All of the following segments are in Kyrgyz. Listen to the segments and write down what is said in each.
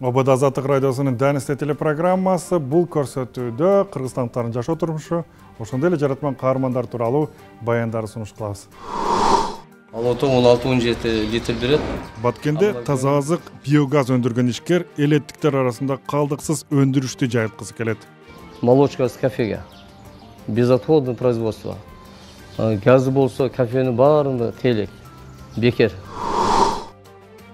Обод Азаттык радиосунун Дэнисте телепрограммасы бул көрсөтүүдө кыргызстандыктардын жашоо турмушу, ошондой эле жаратман каармандар тууралуу баяндар сунуш кылабыз. Алото 16-17 литр берет. Баткенде таза азык биогаз өндүргөн ишкер элеттиктер арасында калдыксыз өндүрүштү жайылткысы келет. Молочка с кофеге. Безотходное производство. Газы болсо кофенин баарында тейлек. Бекер.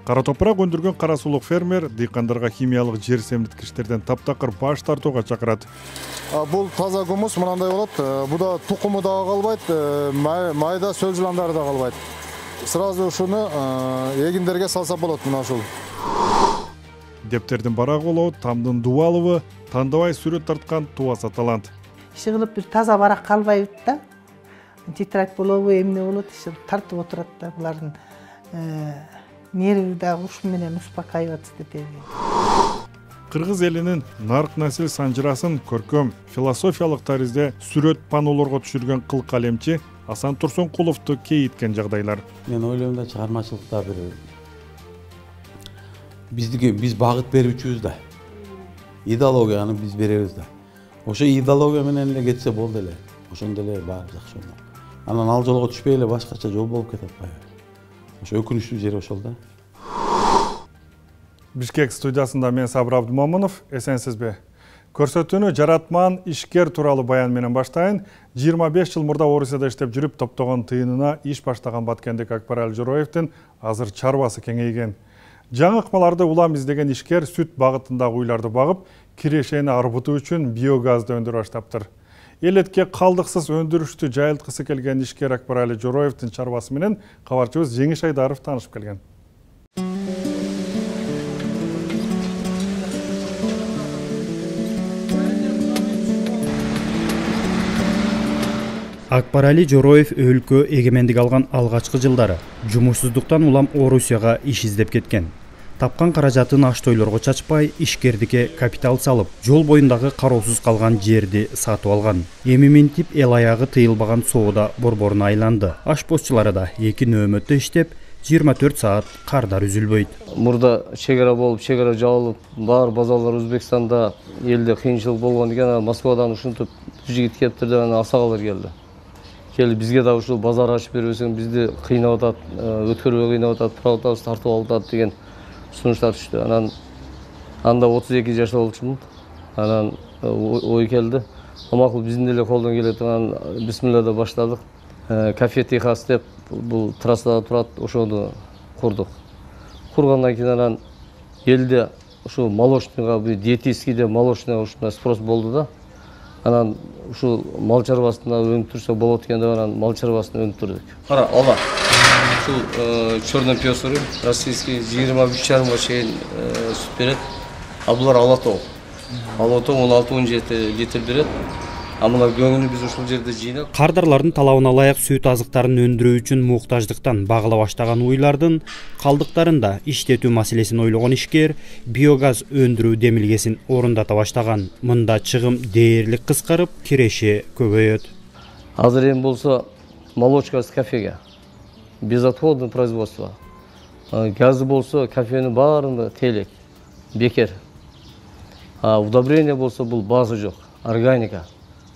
Кара топурак өндүргөн кара сулук фермер дыйкандарга химиялык жер семирткичтерден таптакыр баш тартууга чакырат. Бул таза гумус мынандай болот. Буда тукуму да калбайт, майда сөл жыландары да калбайт. Сразу ушуну эгиндерге салса болот мына ушул. Дептердин барак болобу, тамдын дубалыбы, тандабай сүрөт тарткан Туаса талант. Иши кылып бир таза барак калбайбыт да. Тетрадь болобу, эмне болот, иши тартып отурат да булардын нерви да ушу менен успокаиваться этеби. Кыргыз элинин нарк насил санжырасын көркөм философиялык таризде сүрөт панолорго түшүргөн кыл калемчи Асан Турсункуловду кейиткен жагдайлар. Мен ойлойм да чыгармачылыкта биз багыт берүүчүбүз да. Идеологияны биз беребиз да. Ошо идеология менен эле кетсе болду эле. Ошондо эле баары жакшы болот. Анан ал жолго түшпөй эле башкача жол болуп кетип атпайбы. Ошо өкүнүчтүү жери ошол да. Бишкек студиясында мен Сабыр Абдумомунов, эсенсизби? Көрсөтүүнү жаратман ишкер тууралуу баян менен баштайын. 25 жыл мурда Орусияда иштеп жүрүп, топтогон тыйынына иш баштаган баткендик Акбарали Жороевдин азыр чарбасы кеңейген. Жаңы ыкмаларды улам издеген ишкер сүт багытындагы уйларды багып, кирешени арбытуу үчүн биогазды өндүрүп баштаптыр. Элетке калдыксыз өндүрүштү жайылткысы келген ишкер Акбарали Жороевдин чарбасы менен кабарчыбыз Жеңиш Айдаров таанышып келген. Акбарали Жороев өлкө эгемендик алган алгачкы жылдары жумушсуздуктан улам Орусияга иш издеп кеткен. Тапкан каражатын аш-тойлорго чачпай, ишкердикке капитал салып, жол боюндагы кароосуз калган жерди сатып алган. Эми минтип эл аягы тыйылбаган соода борборуна айланды. Ашпозчулары да 2 нөөмөттө иштеп, 24 саат кардар үзүлбөйт. Мурда чегара болуп, чегара жабылып, баар базарлар Өзбекстанда элде кыйынчылык болгон экен, Москвадан ушинтип жигит келиптир деп асагалар келди. Келип бизге да ушул базар ачып бербесең бизди кыйнап атат, өткөрбөй кыйнап атат, правдабыз тартып алып атат деген сунуштар түштү. Анан анда 32 жашта болчумун. Анан ой келди. Макул биздин деле колдон келе турган бисмиллада баштадык. Кафе Техас деп бул трассада турат, ошону курдук. Кургандан кийин анан элде ушу молочныйга, диетический деп молочныйга ушундай спрос болду да. Анан ушул мал чарбасында өндүрсө болот экен деп анан мал чарбасын өндүрдүк. Кара, ала. Ушул чёрный пёсуры российский 23,5 чейин сүт берет. А булар алато. Алато 16-17 литр берет. А мына көңүнү биз ушул жерде жыйнап. Кардарлардын талабына ылайык сүт азыктарын өндүрүү үчүн муктаждыктан багыла баштаган уйлардын калдыктарында иштетүү маселесин ойлогон ишкер биогаз өндүрүү демилгесин орундата баштаган. Мында чыгым дээрлик кыскарып, киреши көбөйөт. Азыр эми болсо молочка с кофеге. Безотходное производство. Газы болсо кофенин баарында тейлек. Бекер. Удобрение болсо бул базы жок, органика.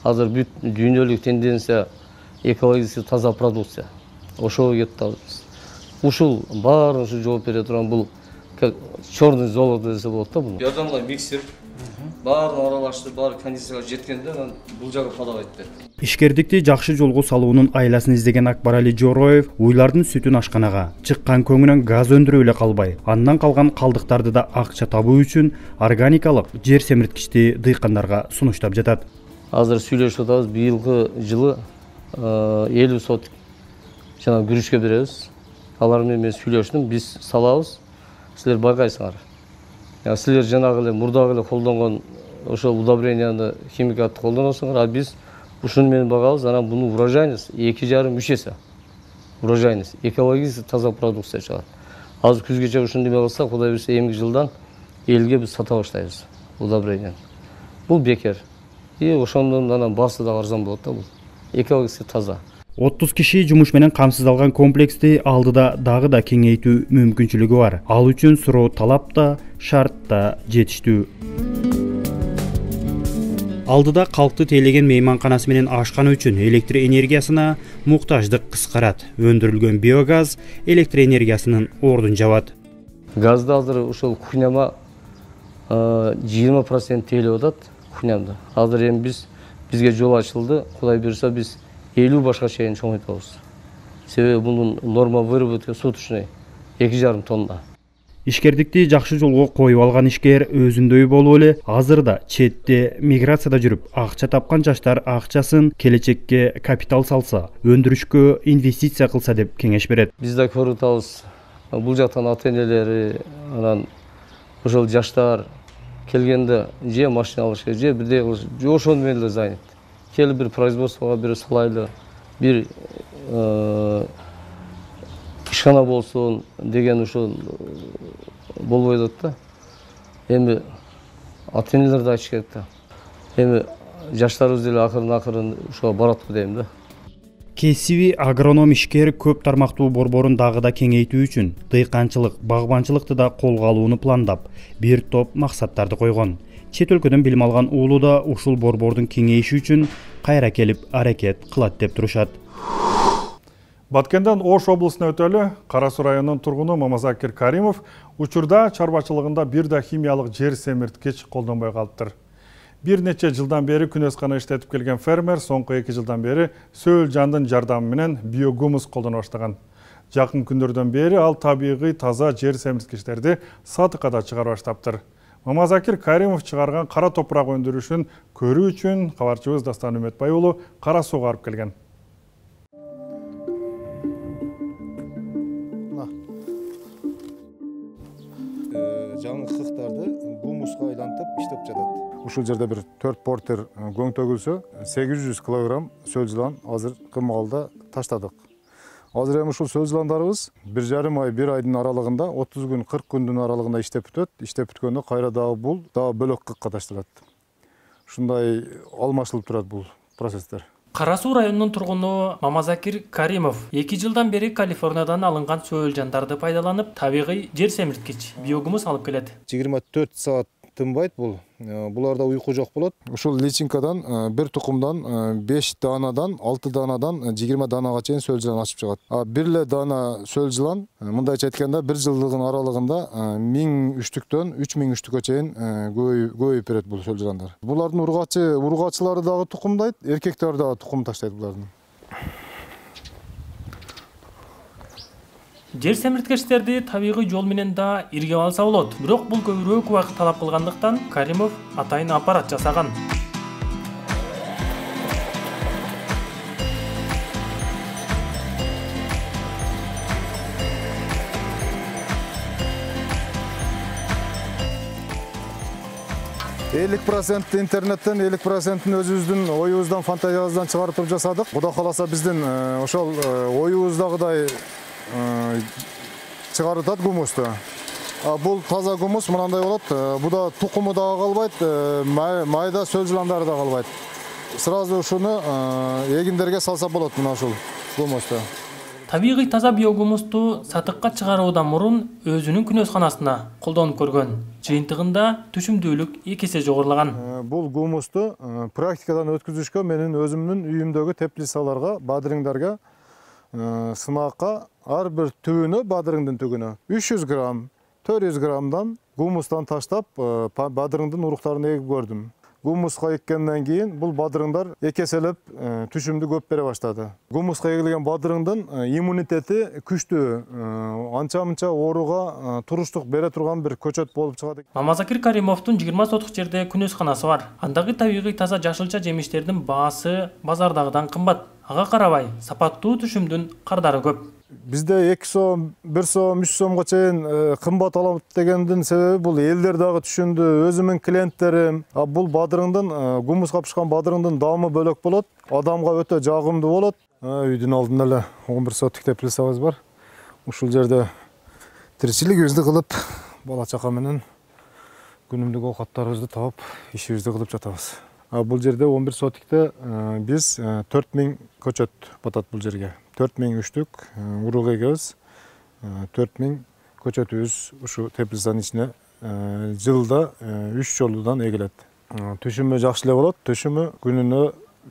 Азыр бүт дүйнөлүк тенденция экологически таза продукция. Ошого кетип атабыз. Ушул баарын ушу жооп бере турган бул черный золото десе болот да буну. Жардамла миксер баарын аралаштырып, баары кондиционерге жеткенде анан бул жагы подавать этет. Ишкердикти жакшы жолго салуунун айласын издеген Акбарали Жороев уйлардын сүтүн ашканага, чыккан көңүнөн газ өндүрүп эле калбай, андан калган калдыктарды да акча табуу үчүн органикалык жер семирткичти дыйкандарга сунуштап жатат. Азыр сүйлөшүп атабыз, быйылкы жылы 50 сот жана күрүчкө беребиз. Алар менен мен сүйлөштүм, биз салабыз, силер байкайсыңар. Силер жанагы эле мурдагы эле колдонгон ошол удобренияны, химикатты колдоносуңар, а биз ушуну менен багабыз, анан буну урожайность 2,5-3 эсе. Урожайность, экологически таза продукция чыгат. Азыр күзгече ушуну деме кылсак, Кудай буйрса эмки жылдан элге биз сата баштайбыз удобренияны. Бул бекер. И ошондон анан басы да арзан болот да бул. Экологически таза. 30 киши жумуш менен камсыздалган комплексти алдыда дагы да кеңейтүү мүмкүнчүлүгү бар. Ал үчүн суроо талап да, шарт да жетиштүү. Алдыда калкты тейлеген мейманканасы менен ашканы үчүн электр энергиясына муктаждык кыскарат. Өндүрүлгөн биогаз электр энергиясынын ордун жабат. Газды азыр ушул кухняма 20% тейлеп атат кухнямда. Азыр эми бизге жол ачылды. Кудай буйруса биз 50 башка чейин чоңойтабыз. Себеби бунун норма выработки суточный 2,5 тонна. Ишкердикти жакшы жолго коюп алган ишкер өзүндөй болуп эле азырда четте миграцияда жүрүп акча тапкан жаштар акчасын келечекке капитал салса, өндүрүшкө инвестиция кылса деп кеңеш берет. Биз да көрүп атабыз. Бул жактан ата-энелери, анан ошол жаштар келгенде же машина алышка, же бирдей кылыш, же ошону менен эле занят. Келип бир производствого бир салайлы, бир ишкана болсун деген ушул болбой атат да. Эми ата-энелер да айтыш керек да. Эми жаштарыбыз деле акырын ушуга барат дейм да. Кесиби агроном ишкер көп тармактуу борборун дагы да кеңейтүү үчүн дыйканчылык, багбанчылыкты да колго алууну пландап, бир топ максаттарды койгон. Чет өлкөдөн билим алган уулу да ушул борбордун кеңейиши үчүн кайра келип аракет кылат деп турушат. Баткенден Ош облусуна өтөлү Кара Суу районунун тургуну Мамазакир Каримов учурда чарбачылыгында бир да химиялык жер семирткич колдонбой калыптыр. Bir neçe жылдан бери күнөскана иштетип келген фермер соңку 2 жылдан бери сөөл жандын жардамы менен биогумус колдоно баштаган. Жакын күндөрдөн бери ал табигый таза жер семирткичтерди сатыкка да чыгарып баштаптыр. Мамазакир Каримов чыгарган кара топурак өндүрүшүн көрүү үчүн кабарчыбыз Дастан Үмөтбай уулу Кара Сууга барып келген. Жаңы кыктарды гумуска айлантып иштеп жатат. Ушул жерде бир 4 портер көң төгүлсө 800 кг сөл жылан азыр кымгалда таштадык. Азыр эми ушул сөл жыландарыбыз 1,5 ай 1 айдын аралыгында 30 күн 40 күндүн аралыгында иштеп бүтөт. Иштеп бүткөндө кайра дагы бул дагы бөлөк кыкка ташталат. Ушундай алмашылып турат бул процесстер. Кара Суу районунун тургуну Мамазакир Каримов 2 жылдан бери Калифорниядан алынган сөөл жандарды пайдаланып, табигый жер семирткич биогумус алып келет. 24 саат тынбайт бул. Буларда уйку жок болот. Ушул личинкадан бир тукумдан 5 данадан 6 данадан 20 данага чейин сөл жылан ачып чыгат. Бир эле дана сөл жылан мындайча айтканда 1 жылдыгын аралыгында 1000 үштүктөн 3000 үштүккө чейин көбөйүп берет бул сөл жыландар. Булардын ургачылары дагы тукумдайт, эркектер дагы тукум таштайт булардын. Жер семирткичтерди табигый жол менен да иргеп алса болот. Бирок бул көбүрөөк убакыт талап кылгандыктан Каримов атайын аппарат жасаган. Интернеттен 50% өзүбүздүн оюбуздан, фантазиябыздан чыгарып жасадык. Кудай кааласа биздин ошол оюбуздагыдай чыгарытат гумусту. Бул таза гумус мынандай болот. Буда тукуму дагы калбайт, майда сөл жыландары да калбайт. Сразу ушуну эгиндерге салса болот мына ушул гумусту. Табигый таза биогумусту сатыкка чыгаруудан мурун өзүнүн күнөсканасына колдонуп көргөн. Жыйынтыгында түшүмдүүлүк 2 эсе жогорулаган. Бул гумусту практикадан өткүзүшкө менин өзүмдүн үйүмдөгү теплицаларга, бадыриңдарга сынакка ар бир түбүнө, бадырыңдын түгүнө 300 грамм, 400 граммдан гумустан таштап, бадырыңдын уруктарын эгип көрдүм. Гумуска эккенден кийин бул бадырыңдар экеселеп түшүмдү көп бере баштады. Гумуска эгилген бадырыңдын иммунитети күчтүү, анча-мынча ооруга туруштук бере турган бир көчөт болуп чыгат. Мамазакир Каримовдун 20 сотук жерде күнөсканасы бар. Андагы табигый таза жашылча жемиштердин баасы базардагыдан кымбат. Ага карабай, сапаттуу түшүмдүн кардары көп. Бизде 2 сом, 1 сом, 3 сомго чейин кымбат алат дегендин себеби бул элдер дагы түшүндү, өзүмдүн клиенттерим. Бул бадырыңдын, гумуска пышкан бадырыңдын даамы бөлөк болот, адамга өтө жагымдуу болот. Үйдүн алдында эле 11 сотук теплицабыз бар. Ушул жерде тиричилигибизди кылып, бала чака менен күнүмдүк оокаттарыбызды таап, ишибизди кылып жатабыз. Бул жерде 11 сотикте биз 4000 көчөт батат бул жерге. 4000 үштүк урук эгебиз. 4000 көчөтүбүз ушу теплицанын ичине жылда 3 жолудан эгилет. Түшүмү жакшы эле болот. Түшүмү күнүнө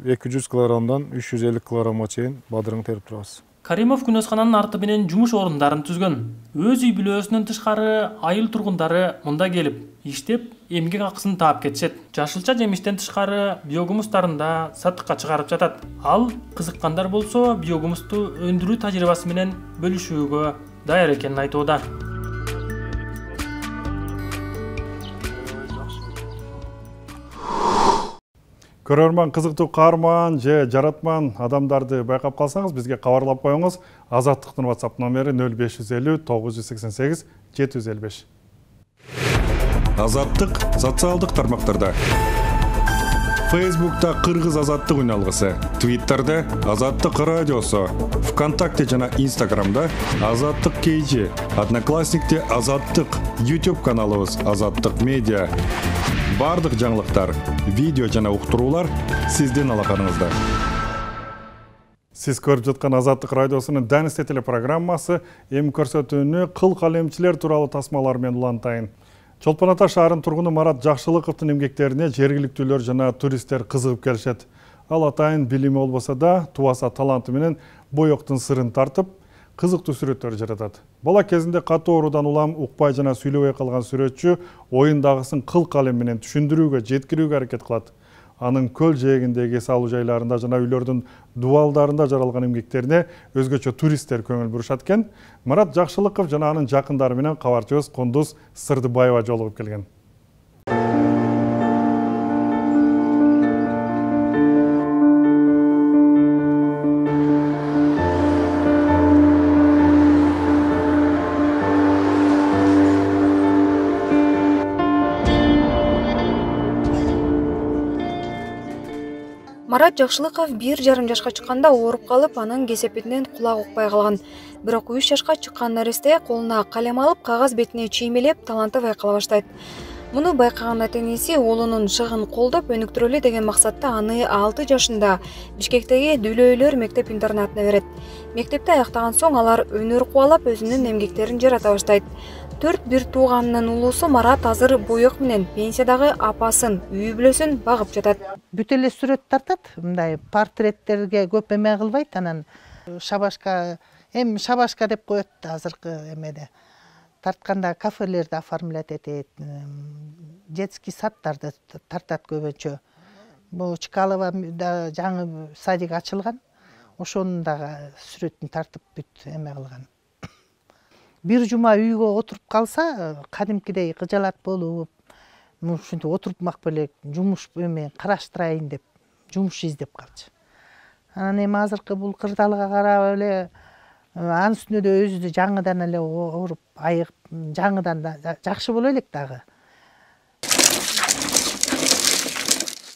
200 килограммдан 350 килограммга чейин бадырың терип турабыз. Каримов күнөскананын арты менен жумуш орундарын түзгөн. Өз үй бүлөсүнөн тышкары айыл тургундары мында келип, иштеп, эмгек акысын таап кетишет. Жашылча жемиштен тышкары биогумустарында сатыкка чыгарып жатат. Ал кызыккандар болсо, биогумусту өндүрүү тажрыйбасы менен бөлүшүүгө даяр экенин айтууда. Көрөрман кызыктуу каарман же жаратман адамдарды байкап калсаңыз, бизге кабарлап коюңуз. Азаттыктын WhatsApp номери 0550 988 755. Азаттык социалдык тармактарда. Facebook'ta Кыргыз азаттык үналгысы, Twitter'da Азаттык радиосу, ВКонтакте жана Instagram'da Азаттык KG, Одноклассникте Азаттык, YouTube каналыбыз Азаттык медиа. Бардык жаңылыктар, видео жана уктуруулар сиздин алаканыңызда. Сиз көрүп жаткан Азаттык радиосунун Дәнисте телепрограммасы эми көрсөтүүнү кыл калемчилер тууралуу тасмалар менен улантайын. Чолпон Ата шаарынын тургуну Марат Жакшылыковдун эмгектерине жергиликтүүлөр жана туристтер кызыгып келишет. Ал атайын билими болбосо да, тубаса таланты менен боёктун сырын тартып, кызыктуу сүрөттөр жаратат. Бала кезинде катуу оорудан улам укпай жана сүйлөбөй калган сүрөтчү оюндагысын кыл калем менен түшүндүрүүгө, жеткирүүгө аракет кылат. Анын көл жээгиндеги салуу жайларында жана үйлөрдүн дубалдарында жаралган эмгектерине өзгөчө туристтер көңүл бурушат экен. Марат Жакшылыков жана анын жакындары менен кабарчыбыз Кундуз Сырдыбаева жолугуп келген. Марат Жакшылыков 1,5 жашка чыкканда ооруп калып, анын кесепетинен кулак укпай калган. Бирок 3 жашка чыккан нересте колуна калем алып, кагаз бетине чиймелеп, таланты байкала баштайт. Муну байкаган ата-энеси уулунун шыгын колдоп өнүктүрөлү деген максатта аны 6 жашында Бишкектеги Дүлөйлөр мектеп-интернатына берет. Мектепти аяктаган соң алар өнөр кубалап, өзүнүн эмгектерин жарата баштайт. 4 бир тууганынын улуусу Марат азыр боек менен пенсиядагы апасын, үй бүлөсүн багып жатат. Бүт эле сүрөт тартат, мындай портреттерге көп эме кылбайт, анан шабашка деп коет азыркы эмеде. Тартканда кафелерди оформлять этет, детский садтарды тартат көбүнчө. Бул Чкаловада жаңы садик ачылган, ошонун дагы сүрөтүн тартып бүт эме кылган. Бир жума үйгө отуруп калса, кадимкидей кыжалат болуп, ушинтип отуруп белек, жумуш эме караштырайын деп, жумуш издеп калчу. Анан эми азыркы бул кырдаалга карап эле анын үстүнө да өзү жаңыдан эле ооруп, айыгып, жаңыдан да жакшы боло элек дагы.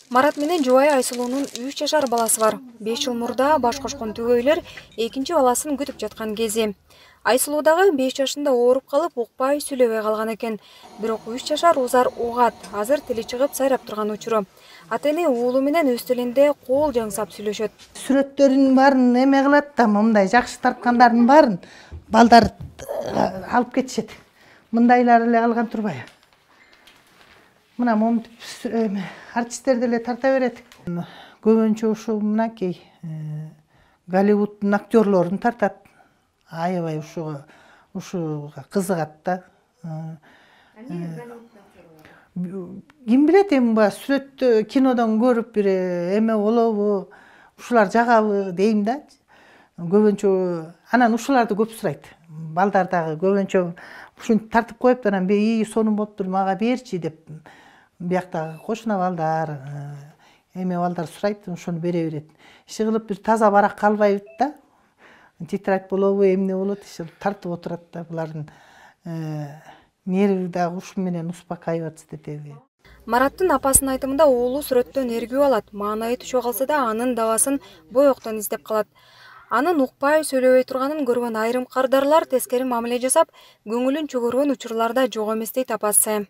Марат менен жубайы Айсулуунун 3 жашар баласы бар. 5 жыл мурда баш кошкон түгөйлөр экинчи баласын күтүп жаткан кези. Айсулуу дагы 5 жашында ооруп калып, укпай, сүйлөбөй калган экен. Бирок 3 жашар Узар угат, азыр тили чыгып сайрап турган учуру. Ата-эне уулу менен өз тилинде кол жаңсап сүйлөшөт. Сүрөттөрүн баарын эме кылат да, мындай жакшы тарткандардын баарын балдар алып кетишет. Мындайлар эле алган турбайбы? Мына момтип артисттер деле тарта берет. Көбүнчө ушу мынакей Голливуддун актерлорун тартат. Аябай ушуга кызыгат да. Ким билет эми сүрөттө кинодон көрүп бир эме болобу, ушулар жагабы дейм да. Көбүнчө анан ушуларды көп сурайт. Балдар дагы көбүнчө ушинтип тартып коюп, анан сонун болуптур, мага берчи деп. Биякта кошуна балдар, эме балдар сурайт, ошону бере берет. Иши кылып бир таза барак калбайбыт да. Тетрадь болобу, эмне болот, иши тартып отурат да, булардын нерви дагы ушу менен успокаивать этет. Мараттын апасынын айтымында уулу сүрөттөн эргүү алат, маанайы түшө калса да анын дабасын боектон издеп калат. Анын укпай, сүйлөбөй турганын көргөн айрым кардарлар тескери мамиле жасап, көңүлүн чөгөргөн учурларда жок эмес дейт апасы.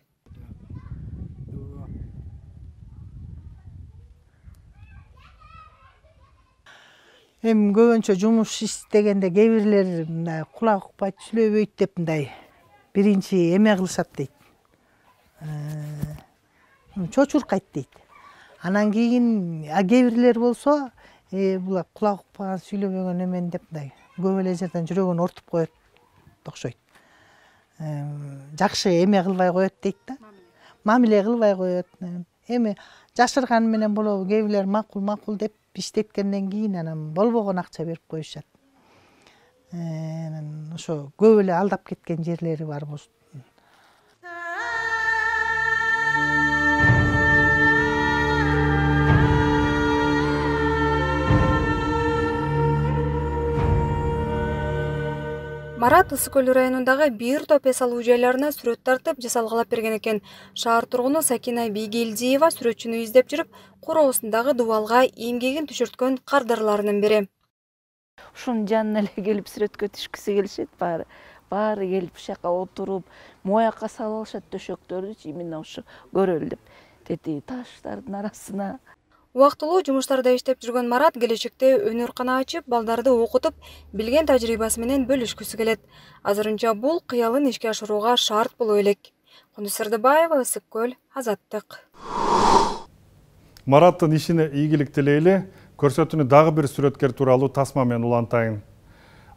Эми көбүнчө жумуш иштегенде кээ бирлер мындай кулак укпайт, сүйлөбөйт деп мындай биринчи эме кылышат дейт. Чочуркайт дейт. Анан кийин кээ бирлер болсо, була кулак укпаган, сүйлөбөгөн эмен деп мындай көп эле жерден жүрөгүн ортуп коет окшойт. Жакшы эме кылбай коет дейт да. Мамиле кылбай коет. Эми жашырган менен болобу, кээ бирлер макул деп иштеткенден кийин анан болбогон акча берип коюшат. Ошо көп эле алдап кеткен жерлери бар болчу. Марат Ысык Көл районундагы бир топ эс алуу жайларына сүрөт тартып жасалгалап берген экен. Шаар тургуну Сакина Бийгелдиева сүрөтчүнү издеп жүрүп, короосундагы дубалга эмгегин түшүрткөн кардарларынын бири. Ушунун жанына эле келип сүрөткө түшкүсү келишет баары. Баары келип ушака отуруп, моякка салып алышат төшөктөрдүчү, именно ушу көрөлү деп. Тети таштардын арасына. Убактылуу жумуштарда иштеп жүргөн Марат келечекте өнөркана ачып, балдарды окутуп, билген тажрыйбасы менен бөлүшкүсү келет. Азырынча бул кыялын ишке ашырууга шарт боло элек. Кундуз Сырдыбаева, Ысык Көл, Азаттык. Мараттын ишине ийгилик тилейли, көрсөтүүнү дагы бир сүрөткер тууралуу тасма менен улантайын.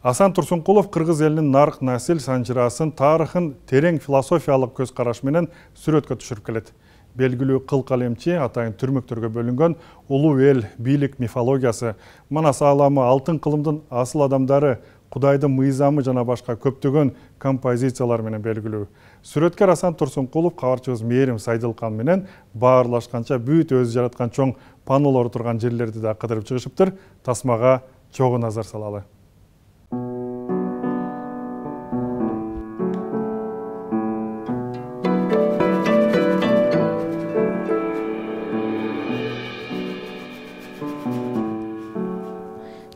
Асан Турсункулов кыргыз элинин нарк насил санжырасын, тарыхын терең философиялык көз караш менен сүрөткө түшүрүп келет. Белгилүү кыл калемчи атайын түрмөктөргө бөлүнгөн улуу эл, бийлик мифологиясы, манас ааламы, алтын кылымдын асыл адамдары, Кудайдын мыйзамы жана башка көптөгөн композициялар менен белгилүү. Сүрөткер Асан Турсункулов кабарчыбыз Мээрим Сайдылкан менен баарлашканча бүт өзү жараткан чоң панолор турган жерлерди да кыдырып чыгышыптыр. Тасмага чогуу назар салалы.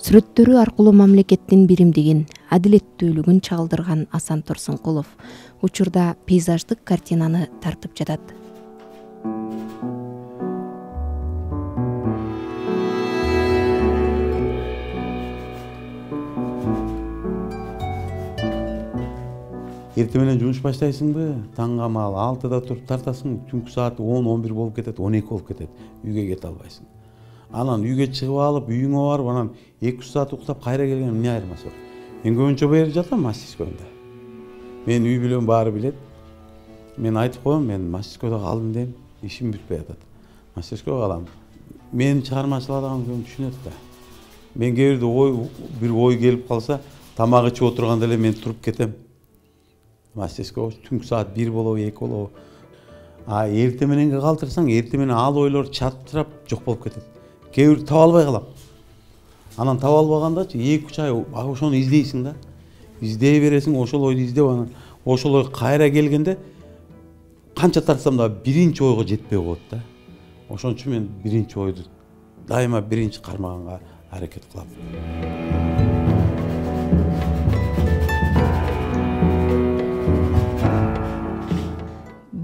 Сүрөттөрү аркылуу мамлекеттин биримдигин, адилеттүүлүгүн чагылдырган Асан Турсункулов учурда пейзаждык картинаны тартып жатат. Эртең менен жумуш баштайсыңбы? Таңга маал 6-да туруп тартасың, түнкү саат 10-11 болуп кетет, 12 болуп кетет. Үйгө кете албайсың. Анан үйгө чыгып алып, үйүңө барып, анан 2 саат уктап кайра келген эмне айырмасы бар? Мен көбүнчө бери жатам Мастерскойдо. Мен үй бүлөм баары билет. Мен айтып коем, мен Мастерскойдо калдым дейм, ишим бүтпөй атат. Мастерскойго калам. Мен чыгармачылыгым түшүнөт да. Мен кээ бирде бир ой келип калса, тамак ичип отурганда эле мен туруп кетем. Мастерскойго түнкү саат 1 болобу, 2 болобу. Эртең мененге калтырсаң, эртең менен ал ойлор чатырап жок болуп кетет. Кээ бир таба албай калам. Анан таба албагандачы 2-3 ай ошону издейсиң да. Издей бересиң, ошол ойду издеп, анан ошол ой кайра келгенде канча тартсам да биринчи ойго жетпей коет да. Ошон үчүн мен биринчи ойду дайыма биринчи кармаганга аракет кылам.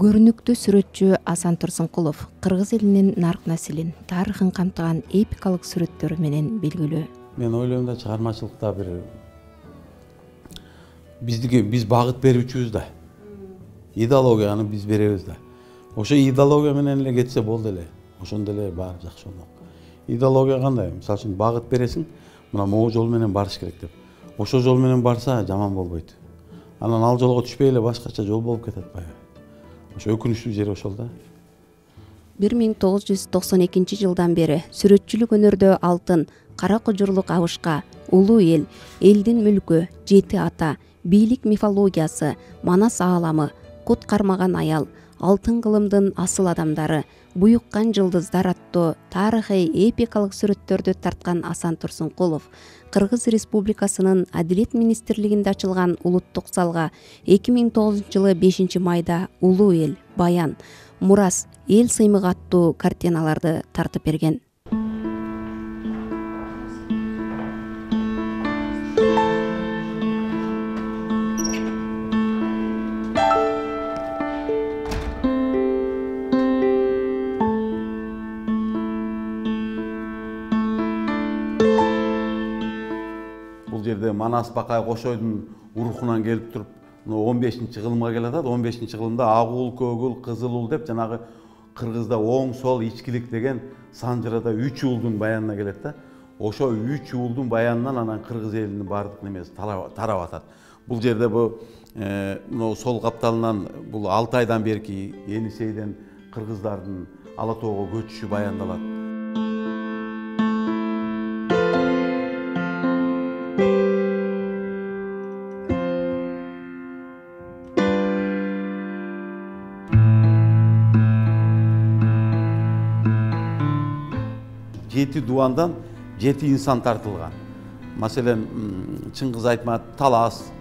Көрүнүктүү сүрөтчү Асан Турсункулов кыргыз элинин нарк насилин, тарыхын камтыган эпикалык сүрөттөрү менен белгилүү. Мен ойлойм да чыгармачылыкта бир биз багыт берүүчүбүз да. Идеологияны биз беребиз да. Ошо идеология менен эле кетсе болду эле. Ошондо эле баары жакшы болмок. Идеология кандай? Мисалы үчүн багыт бересиң, мына могу жол менен барыш керек деп. Ошол жол менен барса жаман болбойт. Анан ал жолго түшпөй эле башкача жол болуп кетет баягы. Ошо өкүнүчтүү жери ошол да. 1992 жылдан бери сүрөтчүлүк өнөрдө алтын, кара кожурлук абышка, улуу эл, элдин мүлкү, жети ата, бийлик мифологиясы, манас ааламы, кут кармаган аял, алтын кылымдын асыл адамдары, буюккан жылдыздар аттуу тарыхый эпикалык сүрөттөрдү тарткан Асан Турсункулов Кыргыз Республикасынын Адилет министрлигинде ачылган улуттук залга 2009 жылы 5 майда улуу эл, баян, мурас, эл сыймык аттуу картиналарды тартып берген. жерде Манас Бакай Кошойдун урухунан келип туруп 15-кылымга келатат. 15-кылымда ак уул, көк уул, кызыл уул деп жанагы кыргызда оң, сол, ичкилик деген Санжырада 3 уулдун баянына келет да. Ошо 3 уулдун баянынан анан кыргыз элинин бардык немеси тарап атат. Бул жерде сол капталынан бул 6 айдан берки Енисейден кыргыздардын Ала Тоого көчүшү баяндалат. Жети дуандан 7 инсан тартылган. Маселен, Чыңгыз Айтмат, Талас,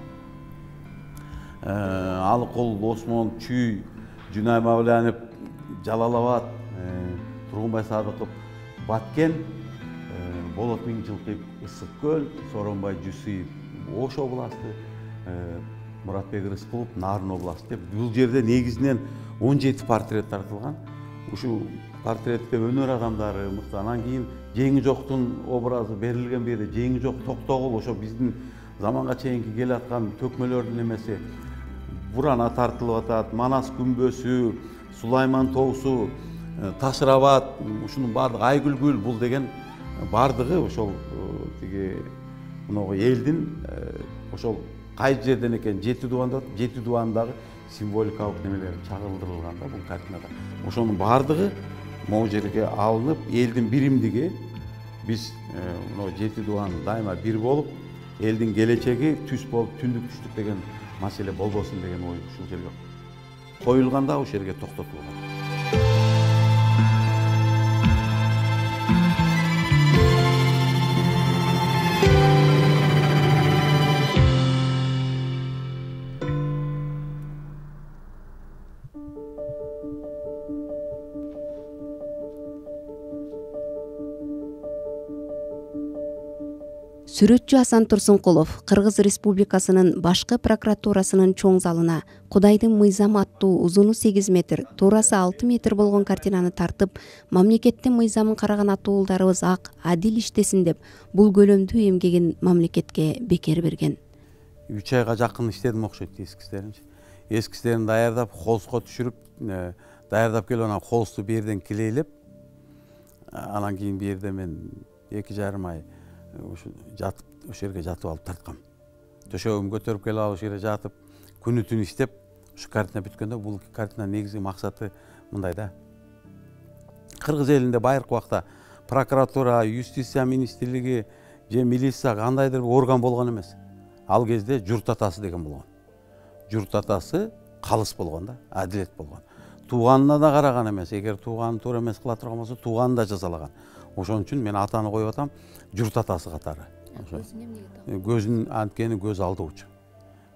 Алыкул, Осмон, Чүй, Жунай Мавлянов, Жалалабад, Тургунбай Садыков, Баткен, Болот Миңжилкиев, Ысык көл, Сооронбай Жусуев, Ош областы, Муратбек Рыскулов, Нарын областы деп. Бул жерде негизинен 17 портрет тартылган. Ушу портретте өнөр адамдары мыкты. Анан кийин Жеңи жоктун образы берилген бери. Жеңи жок Токтогул ошо биздин заманга чейинки келе аткан төкмөлөрдүн эмеси. Бурана тартылып атат, Манас күмбөсү, Сулайман тоосу, Ташырабад, ушунун бардыгы Айгүлгүл бул деген бардыгы ошол тиги мынагы элдин ошол кай жерден экен жети дуандагы символикалык немелер чагылдырылган да бул картинада. Ошонун бардыгы могу жерге алынып, элдин биримдиги биз мына жети дуан дайыма бир болуп, элдин келечеги түз болуп, түндүк түштүк деген маселе болбосун деген ой ушул жерге коюлганда ошол жерге токтотулган. Сүрөтчү Асан Турсункулов Кыргыз Республикасынын башкы прокуратурасынын чоң залына Кудайдын мыйзамы аттуу узуну 8 метр, туурасы 6 метр болгон картинаны тартып, мамлекеттин мыйзамын караган атуулдарыбыз ак, адил иштесин деп, бул көлөмдүү эмгегин мамлекетке бекер берген. 3 айга жакын иштедим окшойт эскистеринчи. Эскистерин даярдап, холско түшүрүп, даярдап келип анан холсту берден килейлеп, анан кийин берде мен 2,5 ай жатып, ошол жерге жатып алып тарткам. Төшөгүм көтөрүп келип алып ошол жерге жатып, күнү түн иштеп, ушу картина бүткөндө бул картинанын негизги максаты мындай да. Кыргыз элинде байыркы убакта прокуратура, юстиция министрлиги же милиция кандайдыр орган болгон эмес. Ал кезде журт атасы деген болгон. Журт атасы калыс болгон да, адилет болгон. Тууганына да караган эмес, эгер тууганын туура эмес кыла турган болсо, тууганын да жазалаган. Ошон үчүн мен атаны коюп атам журт атасы катары. Көзүн анткени көз алдоочу.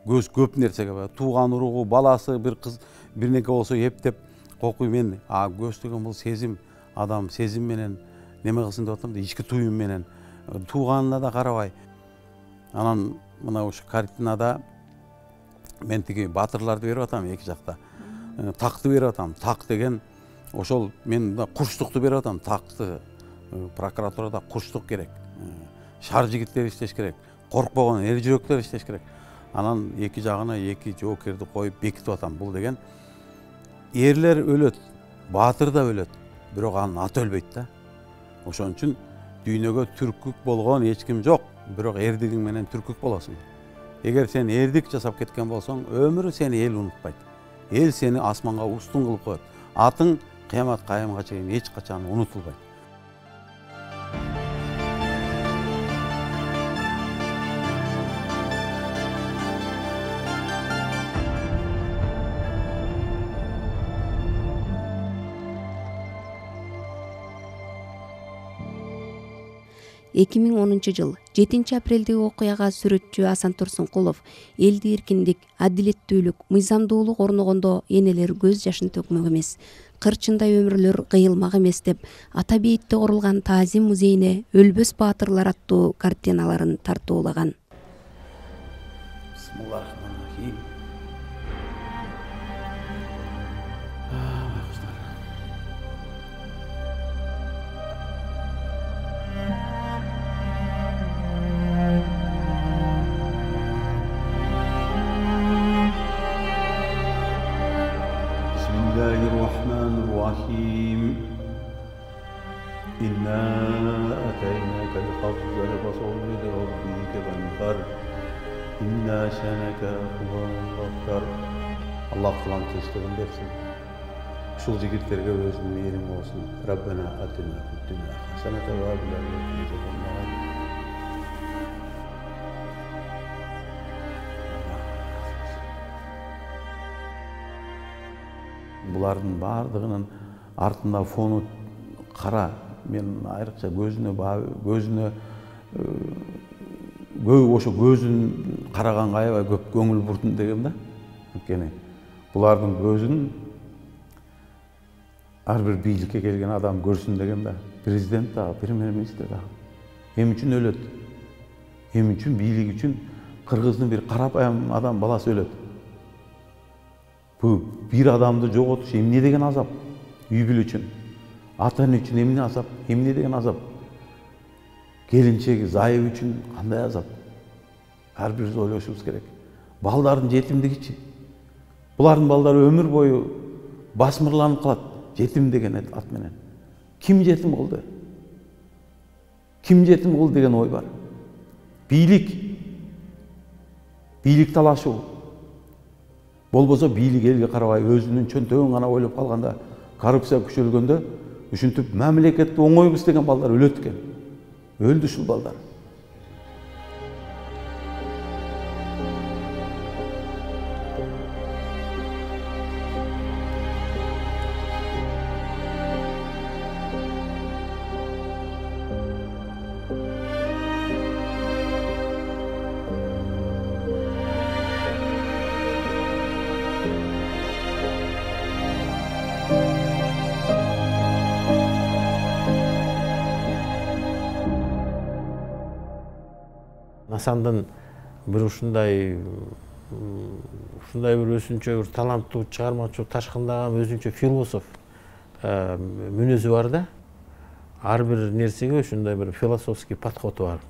Көз көп нерсеге бар. Тууган уругу, баласы, бир кыз, бир неке болсо эптеп кокуй мен, көз деген бул сезим, адам сезим менен неме кылсын деп атам да, ички туюм менен. Тууганына да карабай. Анан мына ушу картинада мен тиги батырларды берип атам эки жакта. Такты берип атам. Так деген ошол мен курчтукту берип атам. Такты прокуратурада курчтук керек. Шар жигиттер иштеш керек. Коркпогон эр жүрөктөр иштеш керек. Анан эки жагына эки жоокерди коюп бекитип атам. Бул деген эрлер өлөт, баатыр да өлөт, бирок анын аты өлбөйт да. Ошон үчүн дүйнөгө түркүк болгон эч ким жок, бирок эрдигиң менен түркүк болосуң. Эгер сен эрдик жасап кеткен болсоң, өмүрү сени эл унутпайт. Эл сени асманга устун кылып коет. Атың кыямат кайымга чейин эч качан унутулбайт. Эки миң 10 жыл 7 апрелдеги окуяга сүрөтчү Асан Турсункулов элди эркиндик, адилеттүүлүк, мыйзамдуулук орногондо энелер көз жашын төкмөк эмес, кырчындай өмүрлөр кыйылмак эмес деп Ата бейитте курулган Таазим музейине өлбөс баатырлар аттуу картиналарын тартуулаган. Бисмиллахиррахманиррахим. الرحيم إنا أتيناك الكوثر فصل لربك وانحر إن شانك هو الأبتر. Allah kılançlığın versin. Uşul jigitlerge özünün mehrim olsun. Rabbena atina fid dunya haseneten ve fil ahireti haseneten. Bulardın bardığının артында фону қара. Мен айрықша көзіне ошо көзүн караганга аябай көп көңүл бурдум дегем да. Анткени булардын көзүн ар бир бийликке келген адам көрсүн дегем да. Президент да, премьер-министр да. Эми үчүн өлөт. Эми үчүн бийлик үчүн кыргыздын бир карапайым адам баласы өлөт. Бу бир адамды жоготуш эмне деген азап? Үй бүлө үчүн, ата-эне үчүн эмне азап? Эмне деген азап? Келинчеги, зайыбы үчүн кандай азап? Ар бирибиз ойлошубуз керек. Балдардын жетимдигичи. Булардын балдары өмүр бою басмырланып калат. Жетим деген ат менен. Ким жетим болду? Ким жетим болду деген ой бар. Бийлик талашуу. Болбосо бийлик элге карабай өзүнүн чөнтөгүн гана ойлоп калганда, коррупция күчөлгөндө ушинтип мамлекетти оңойбуз деген балдар өлөт экен. Öldü ушул балдар. Асандын бир ушундай бир өзүнчө бир таланттуу чыгармачы ташкындаган өзүнчө философ мүнөзү бар да. Ар бир нерсеге ушундай бир философский подходу бар.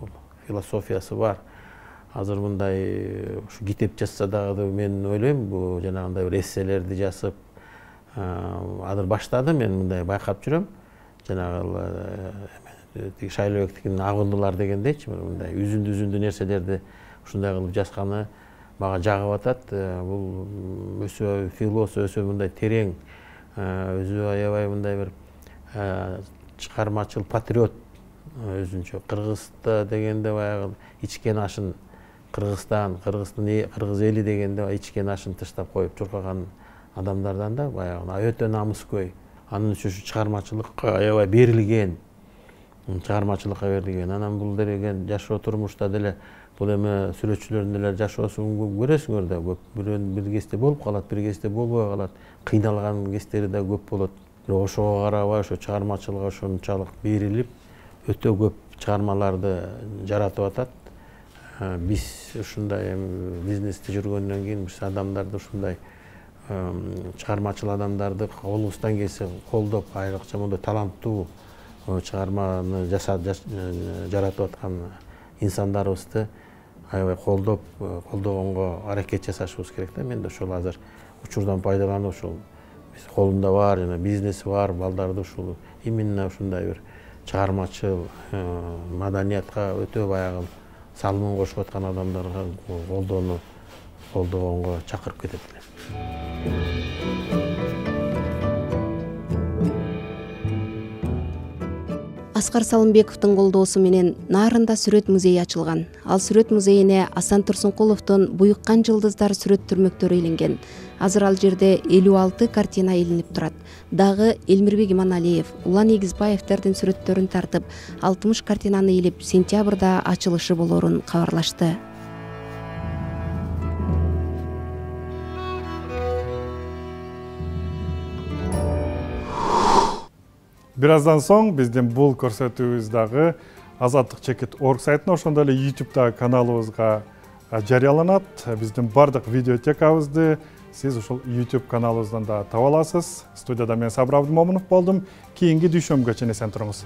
Философиясы бар. Азыр мындай ушу китеп жазса дагы мен ойлойм, бу жанагындай бир эсселерди жазып, азыр баштады, мен мындай байкап жүрөм. Жанагы Шайлообектикин агындылар дегендейчи, мындай үзүндү нерселерди ушундай кылып жазганы мага жагып атат. Бул өсө философ, өсө мындай терең, өзү аябай мындай бир чыгармачыл патриот өзүнчө. Кыргызда дегенде баягы ичкен ашын Кыргызстан, кыргыз эли дегенде ичкен ашын таштап коюп чуркаган адамдардан да баягы өтө намыскөй. Анын үчүн чыгармачылыкка аябай берилген. Чыгармачылыкка берилген. Анан бул деген жашоо турмушта деле бул эми сүрөтчүлөрдүн деле жашоосун көрөсүңөр да, көп бир кезде болуп калат, бир кезде болбой калат. Кыйналган кездери да көп болот. Бирок ошого карабай ошо чыгармачылыкка ошончалык берилип, өтө көп чыгармаларды жаратып атат. Биз ушундай бизнесте жүргөндөн кийин биз адамдарды ушундай чыгармачыл адамдарды колубуздан келсе колдоп, айрыкча мындай таланттуу чыгарманы жаратып аткан инсандарыбызды аябай колдогонго аракет жасашыбыз керек да. Мен да ошол азыр учурдан пайдаланып ушул биз колунда бар, жана бизнеси бар балдарды ушул именно ушундай бир чыгармачыл маданиятка өтө баягы салымын кошуп аткан адамдарга колдогонго чакырып кетет элем. Аскар Салымбековдун колдоосу менен Нарында сүрөт музейи ачылган. Ал сүрөт музейине Асан Турсункуловдун Буйуккан жылдыздар сүрөт түрмөктөрү илинген. Азыр ал жерде 56 картина илинип турат. Дагы Элмирбек Иманалиев, Улан Эгизбаевдердин сүрөттөрүн тартып, 60 картинаны илип сентябрда ачылышы болорун кабарлашты. Бир аздан соң биздин бул көрсөтүүбүз дагы azatlık.org сайтына, ошондой эле YouTube каналыбызга жарыяланат. Биздин бардык видеотекабызды сиз ушул YouTube каналыбыздан да таба аласыз. Студияда мен Сабыр Абдымомунов болдум. Кийинки дүйшөмгө чейин эсен туруңуз.